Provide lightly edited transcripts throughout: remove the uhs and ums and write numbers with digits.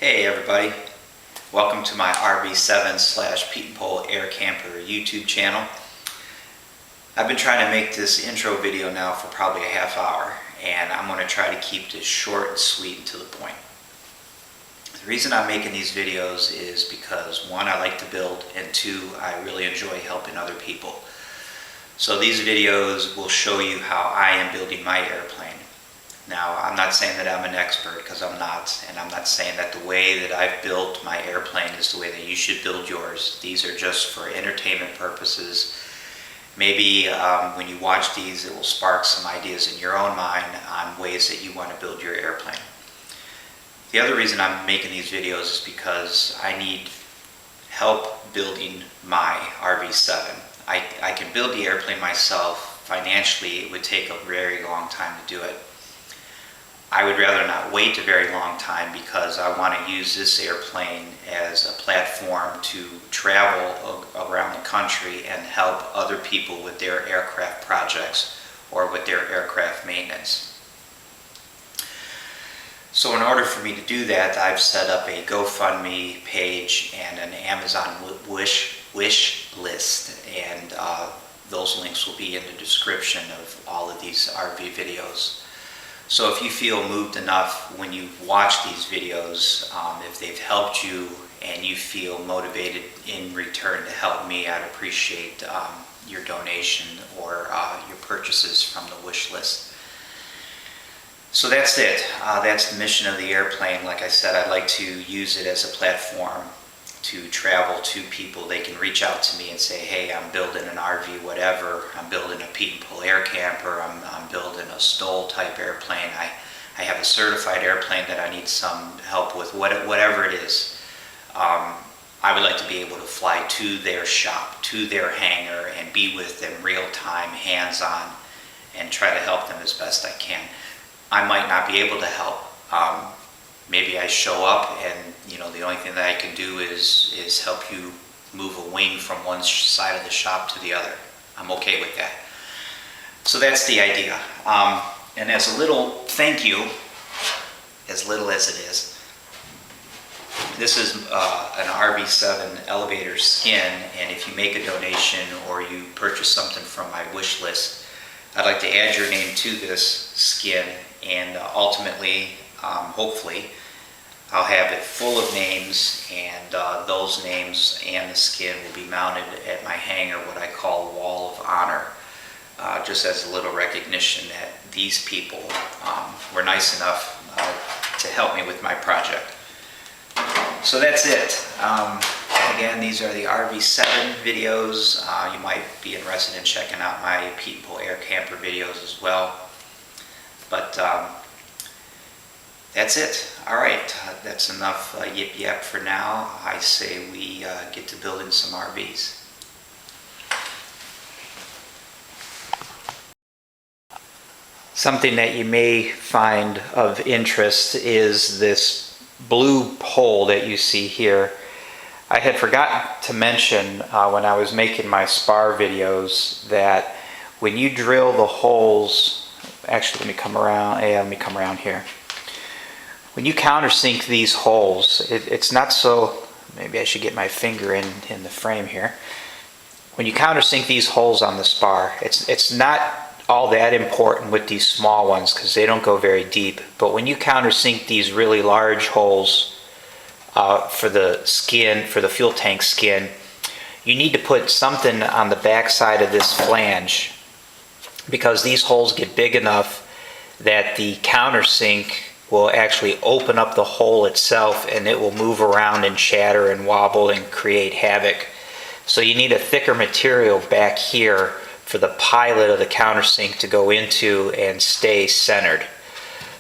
Hey everybody, welcome to my RV7 / Pete and Pole Air Camper YouTube channel. I've been trying to make this intro video now for probably a half hour, and I'm going to try to keep this short and sweet and to the point. The reason I'm making these videos is because one, I like to build, and two, I really enjoy helping other people. So these videos will show you how I am building my airplane. Now, I'm not saying that I'm an expert, because I'm not, and I'm not saying that the way that I've built my airplane is the way that you should build yours. These are just for entertainment purposes. Maybe when you watch these, it will spark some ideas in your own mind on ways that you want to build your airplane. The other reason I'm making these videos is because I need help building my RV7. I can build the airplane myself. Financially, it would take a very long time to do it. I would rather not wait a very long time because I want to use this airplane as a platform to travel around the country and help other people with their aircraft projects or with their aircraft maintenance. So in order for me to do that, I've set up a GoFundMe page and an Amazon wish list, and those links will be in the description of all of these RV videos. So if you feel moved enough when you watch these videos, if they've helped you and you feel motivated in return to help me, I'd appreciate your donation or your purchases from the wish list. So that's it. That's the mission of the airplane. Like I said, I'd like to use it as a platform to travel to people. They can reach out to me and say, hey, I'm building an RV, whatever. I'm building a Pete and Pole air camper. I'm building a Stoll type airplane. I have a certified airplane that I need some help with, whatever it is. I would like to be able to fly to their shop, to their hangar, and be with them real time, hands-on, and try to help them as best I can. I might not be able to help. Maybe I show up and the only thing that I can do is help you move a wing from one side of the shop to the other. I'm okay with that. So that's the idea. And as a little thank you, as little as it is, this is an RV7 elevator skin, and if you make a donation or you purchase something from my wish list, I'd like to add your name to this skin, and ultimately, hopefully, I'll have it full of names, and those names and the skin will be mounted at my hangar, what I call Wall of Honor, just as a little recognition that these people were nice enough to help me with my project. So that's it. Again, these are the RV7 videos. You might be interested in checking out my Pete and Pole air camper videos as well. But that's it. All right, that's enough yip yap for now. I say we get to building some RVs. Something that you may find of interest is this blue hole that you see here. I had forgotten to mention when I was making my spar videos that when you drill the holes, actually let me come around here. When you countersink these holes, it's not so, maybe I should get my finger in the frame here. When you countersink these holes on the spar, it's not all that important with these small ones because they don't go very deep. But when you countersink these really large holes for the skin, for the fuel tank skin, you need to put something on the back side of this flange because these holes get big enough that the countersink will actually open up the hole itself, and it will move around and shatter and wobble and create havoc. So you need a thicker material back here for the pilot of the countersink to go into and stay centered.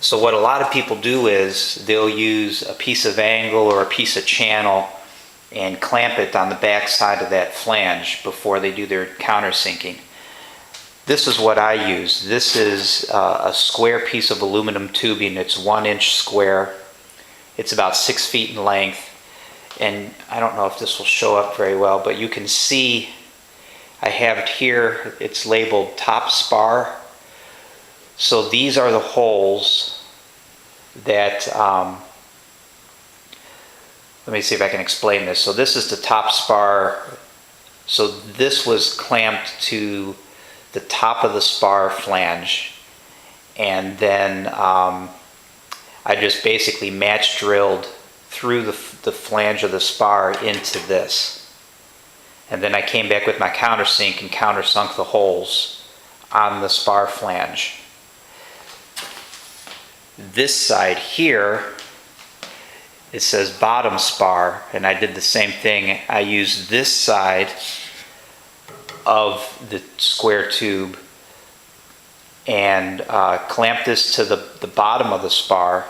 So what a lot of people do is they'll use a piece of angle or a piece of channel and clamp it on the back side of that flange before they do their countersinking. This is what I use. This is a square piece of aluminum tubing. It's 1 inch square. It's about 6 feet in length. And I don't know if this will show up very well, but you can see I have it here. It's labeled top spar. So these are the holes that let me see if I can explain this. So this is the top spar. So this was clamped to the top of the spar flange, and then I just basically match drilled through the flange of the spar into this. And then I came back with my countersink and countersunk the holes on the spar flange. This side here, it says bottom spar, and I did the same thing. I used this side of the square tube and clamped this to the bottom of the spar,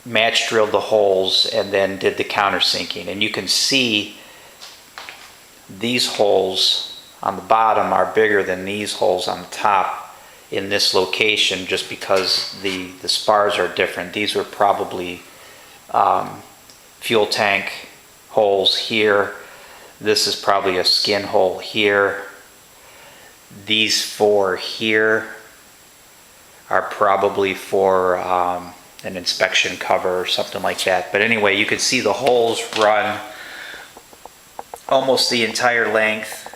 match drilled the holes, and then did the countersinking. And you can see these holes on the bottom are bigger than these holes on the top in this location, just because the spars are different. These were probably fuel tank holes here. This is probably a skin hole here. These four here are probably for an inspection cover or something like that. But anyway, you can see the holes run almost the entire length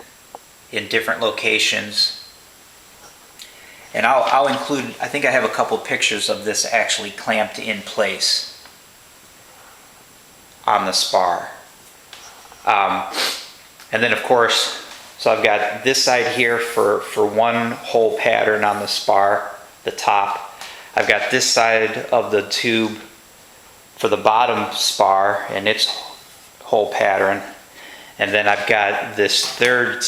in different locations. And I'll include, I think I have a couple pictures of this actually clamped in place on the spar. And then of course, so I've got this side here for one hole pattern on the spar, the top. I've got this side of the tube for the bottom spar and its hole pattern. And then I've got this third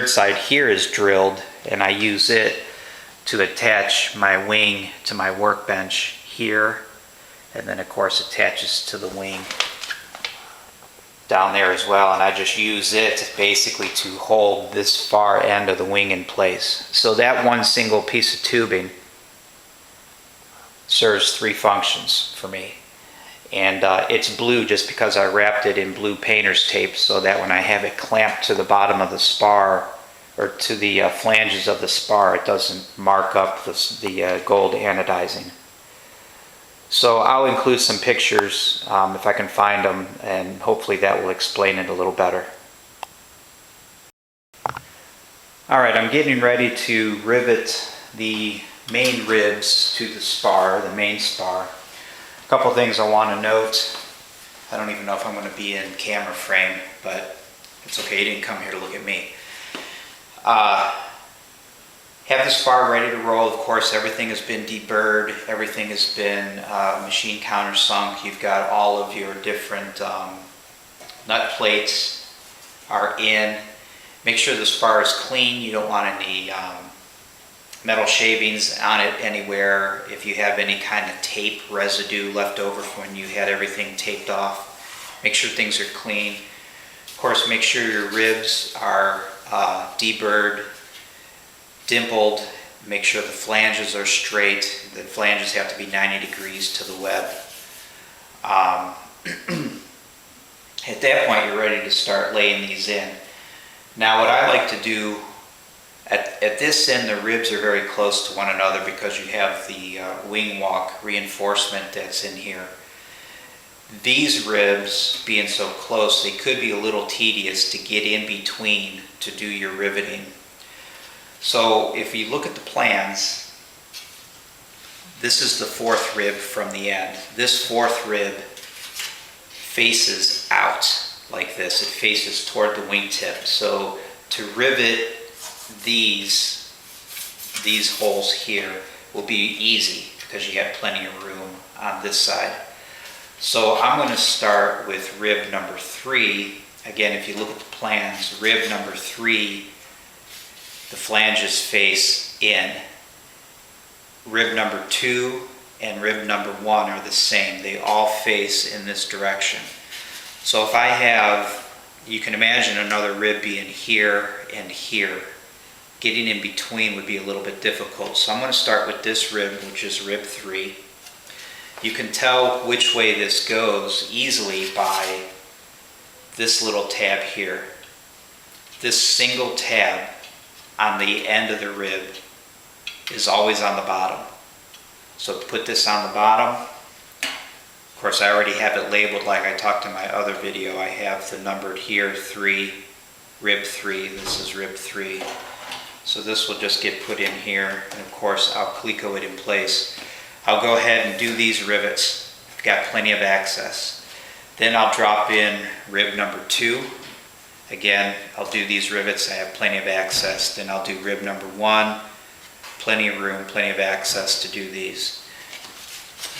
side here is drilled, and I use it to attach my wing to my workbench here. And then of course attaches to the wing down there as well, and I just use it basically to hold this far end of the wing in place. So that one single piece of tubing serves three functions for me. And it's blue just because I wrapped it in blue painter's tape, so that when I have it clamped to the bottom of the spar, or to the flanges of the spar, it doesn't mark up the gold anodizing. So I'll include some pictures if I can find them, and hopefully that will explain it a little better. Alright, I'm getting ready to rivet the main ribs to the spar, the main spar. A couple things I want to note. I don't even know if I'm going to be in camera frame, but it's okay, you didn't come here to look at me. Have the spar ready to roll. Of course, everything has been deburred, everything has been machine countersunk. You've got all of your different nut plates are in. Make sure the spar is clean. You don't want any metal shavings on it anywhere. If you have any kind of tape residue left over from when you had everything taped off, make sure things are clean. Of course, make sure your ribs are deburred, dimpled. Make sure the flanges are straight. The flanges have to be 90 degrees to the web. At that point, you're ready to start laying these in. Now, what I like to do, at this end, the ribs are very close to one another because you have the wing walk reinforcement that's in here. These ribs being so close, they could be a little tedious to get in between to do your riveting. So if you look at the plans, this is the fourth rib from the end. This fourth rib faces out like this. It faces toward the wingtip. So to rivet these holes here will be easy because you have plenty of room on this side. So I'm going to start with rib number 3. Again, if you look at the plans, rib number 3, the flanges face in. Rib number 2 and rib number 1 are the same. They all face in this direction. So if I have, you can imagine another rib being here and here. Getting in between would be a little bit difficult. So I'm going to start with this rib, which is rib 3. You can tell which way this goes easily by this little tab here. This single tab on the end of the rib is always on the bottom. So put this on the bottom, Of course, I already have it labeled like I talked in my other video. I have the numbered here 3, rib 3. This is rib 3. So this will just get put in here, and of course I'll Cleco it in place. I'll go ahead and do these rivets. I've got plenty of access. Then I'll drop in rib number 2. Again, I'll do these rivets. I have plenty of access. Then I'll do rib number 1. Plenty of room, plenty of access to do these.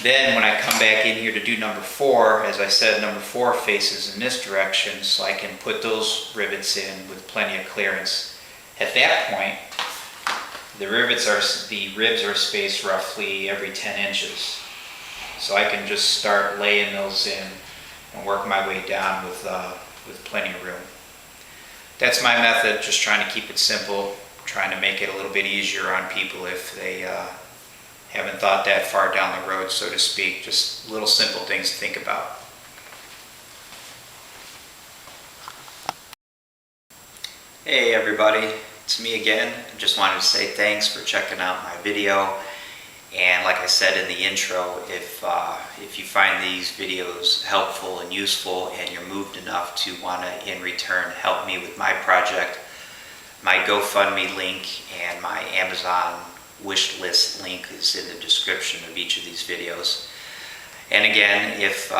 Then when I come back in here to do number 4, as I said, number 4 faces in this direction, so I can put those rivets in with plenty of clearance. At that point, the ribs are spaced roughly every 10 inches. So I can just start laying those in and work my way down with plenty of room. That's my method, just trying to keep it simple, trying to make it a little bit easier on people if they haven't thought that far down the road, so to speak. Just little simple things to think about. Hey everybody, it's me again. I just wanted to say thanks for checking out my video. And like I said in the intro, if you find these videos helpful and useful and you're moved enough to want to in return help me with my project, my GoFundMe link and my Amazon wish list link is in the description of each of these videos. And again, if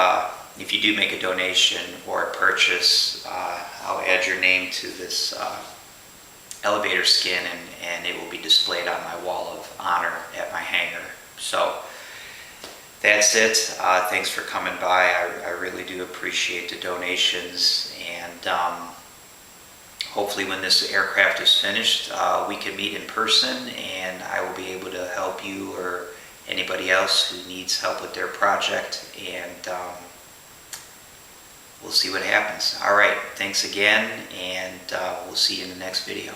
you do make a donation or a purchase, I'll add your name to this elevator skin, and it will be displayed on my wall of honor at my hangar. So that's it. Thanks for coming by. I really do appreciate the donations, and hopefully when this aircraft is finished, we can meet in person and I will be able to help you or anybody else who needs help with their project, and we'll see what happens. All right, thanks again, and we'll see you in the next video.